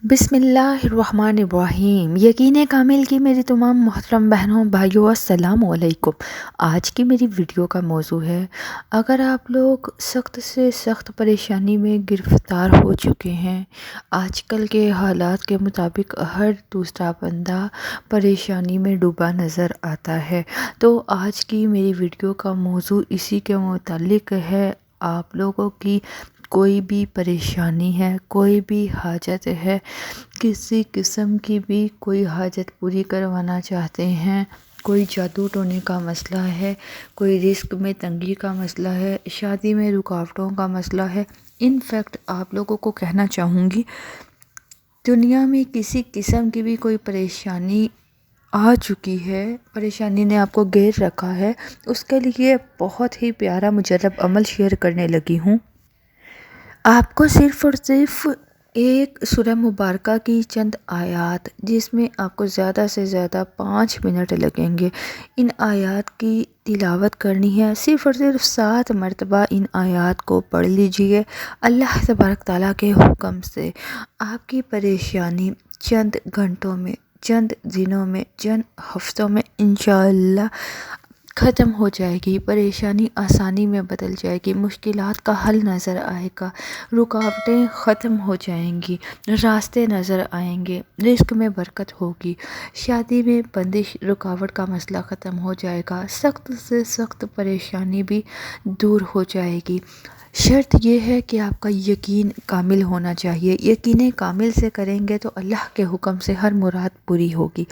بسم اللہ الرحمن الرحیم۔ یقین کامل کی میری تمام محترم بہنوں بھائیوں السلام علیکم۔ آج کی میری ویڈیو کا موضوع ہے، اگر آپ لوگ سخت سے سخت پریشانی میں گرفتار ہو چکے ہیں، آج کل کے حالات کے مطابق ہر دوسرا بندہ پریشانی میں ڈوبا نظر آتا ہے، تو آج کی میری ویڈیو کا موضوع اسی کے متعلق ہے۔ آپ لوگوں کی کوئی بھی پریشانی ہے، کوئی بھی حاجت ہے، کسی قسم کی بھی کوئی حاجت پوری کروانا چاہتے ہیں، کوئی جادو ٹونے کا مسئلہ ہے، کوئی رزق میں تنگی کا مسئلہ ہے، شادی میں رکاوٹوں کا مسئلہ ہے، ان فیکٹ آپ لوگوں کو کہنا چاہوں گی، دنیا میں کسی قسم کی بھی کوئی پریشانی آ چکی ہے، پریشانی نے آپ کو گھیر رکھا ہے، اس کے لیے بہت ہی پیارا مجرب عمل شیئر کرنے لگی ہوں۔ آپ کو صرف اور صرف ایک سورہ مبارکہ کی چند آیات، جس میں آپ کو زیادہ سے زیادہ 5 منٹ لگیں گے، ان آیات کی تلاوت کرنی ہے۔ صرف اور صرف 7 مرتبہ ان آیات کو پڑھ لیجئے اللہ تبارک تعالیٰ کے حکم سے۔ آپ کی پریشانی چند گھنٹوں میں، چند دنوں میں، چند ہفتوں میں انشاءاللہ ختم ہو جائے گی، پریشانی آسانی میں بدل جائے گی، مشکلات کا حل نظر آئے گا، رکاوٹیں ختم ہو جائیں گی، راستے نظر آئیں گے، رزق میں برکت ہوگی، شادی میں بندش رکاوٹ کا مسئلہ ختم ہو جائے گا، سخت سے سخت پریشانی بھی دور ہو جائے گی۔ شرط یہ ہے کہ آپ کا یقین کامل ہونا چاہیے، یقین کامل سے کریں گے تو اللہ کے حکم سے ہر مراد پوری ہوگی۔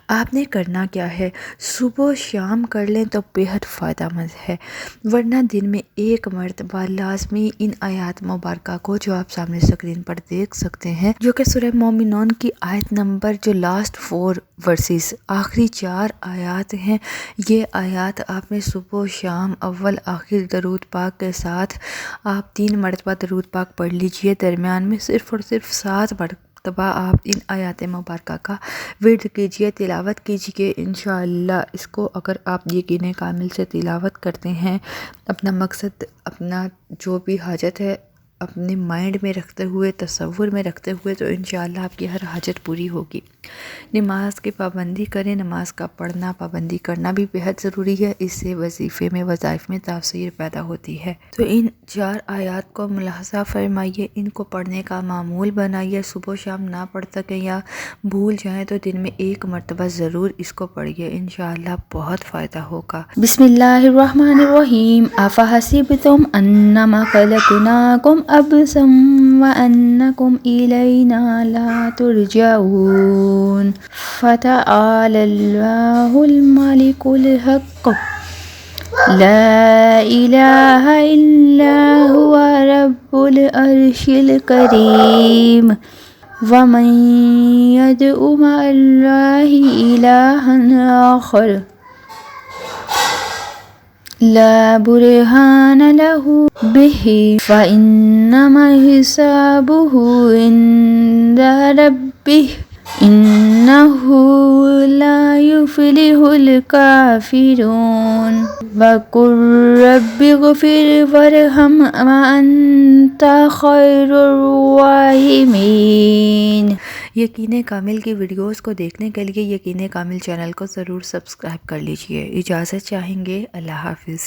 آپ نے کرنا کیا ہے، صبح و شام کر لیں تو بہت فائدہ مند ہے، ورنہ دن میں ایک مرتبہ لازمی ان آیات مبارکہ کو، جو آپ سامنے اسکرین پر دیکھ سکتے ہیں، جو کہ سورہ مومنون کی آیت نمبر جو لاسٹ 4 ورسز، آخری 4 آیات ہیں، یہ آیات آپ نے صبح و شام اول آخر درود پاک کے ساتھ آپ 3 مرتبہ درود پاک پڑھ لیجئے، درمیان میں صرف اور صرف 7 مرتبہ آپ ان آیات مبارکہ کا ورد کیجئے، تلاوت کیجئے۔ انشاءاللہ اس کو اگر آپ یقین کامل سے تلاوت کرتے ہیں، اپنا مقصد، اپنا جو بھی حاجت ہے اپنے مائنڈ میں رکھتے ہوئے، تصور میں رکھتے ہوئے، تو انشاءاللہ آپ کی ہر حاجت پوری ہوگی۔ نماز کی پابندی کریں، نماز کا پڑھنا، پابندی کرنا بھی بہت ضروری ہے، اس سے وظیفے میں، وظائف میں تاثیر پیدا ہوتی ہے۔ تو ان 4 آیات کو ملاحظہ فرمائیے، ان کو پڑھنے کا معمول بنائیے، صبح و شام نہ پڑھ سکیں یا بھول جائیں تو دن میں ایک مرتبہ ضرور اس کو پڑھیے، انشاءاللہ بہت فائدہ ہوگا۔ بسم اللہ الرحمن الرحیم۔ افحسبتم انما خلقناکم عبثا وانکم الینا لا ترجعون فتعالی اللہ الملک الحق لا الہ الا هو رب العرش الکریم ومن يدع مع الله إلها آخر لا برهان له به فإنما حسابه عند ربه إنه لا يفلح الكافرون وقل رب اغفر وارحم وأنت خير الراحمين۔ یقین کامل کی ویڈیوز کو دیکھنے کے لیے یقین کامل چینل کو ضرور سبسکرائب کر لیجئے۔ اجازت چاہیں گے، اللہ حافظ۔